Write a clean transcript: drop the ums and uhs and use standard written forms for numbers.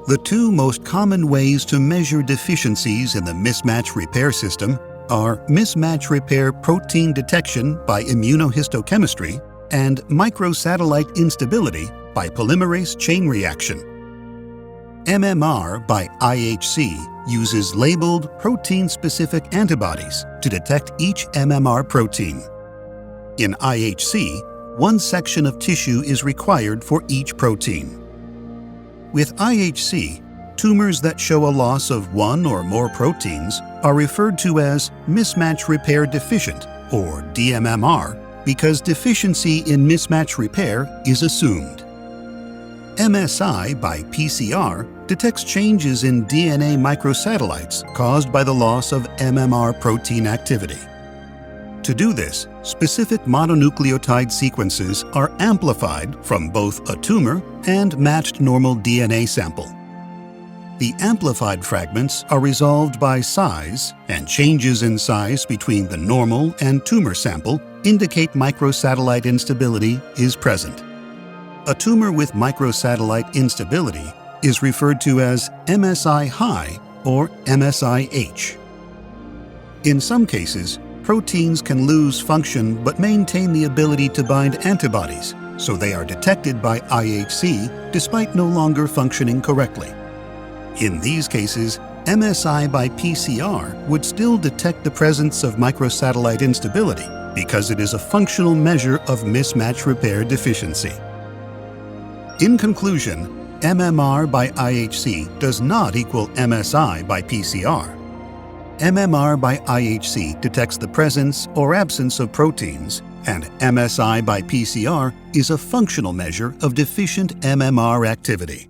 The two most common ways to measure deficiencies in the mismatch repair system are mismatch repair protein detection by immunohistochemistry and microsatellite instability by polymerase chain reaction. MMR by IHC uses labeled protein-specific antibodies to detect each MMR protein. In IHC, one section of tissue is required for each protein. With IHC, tumors that show a loss of one or more proteins are referred to as mismatch repair deficient, or dMMR, because deficiency in mismatch repair is assumed. MSI by PCR detects changes in DNA microsatellites caused by the loss of MMR protein activity. To do this, specific mononucleotide sequences are amplified from both a tumor and matched normal DNA sample. The amplified fragments are resolved by size, and changes in size between the normal and tumor sample indicate microsatellite instability is present. A tumor with microsatellite instability is referred to as MSI high or MSI-H. In some cases, proteins can lose function but maintain the ability to bind antibodies, so they are detected by IHC despite no longer functioning correctly. In these cases, MSI by PCR would still detect the presence of microsatellite instability because it is a functional measure of mismatch repair deficiency. In conclusion, MMR by IHC does not equal MSI by PCR. MMR by IHC detects the presence or absence of proteins, and MSI by PCR is a functional measure of deficient MMR activity.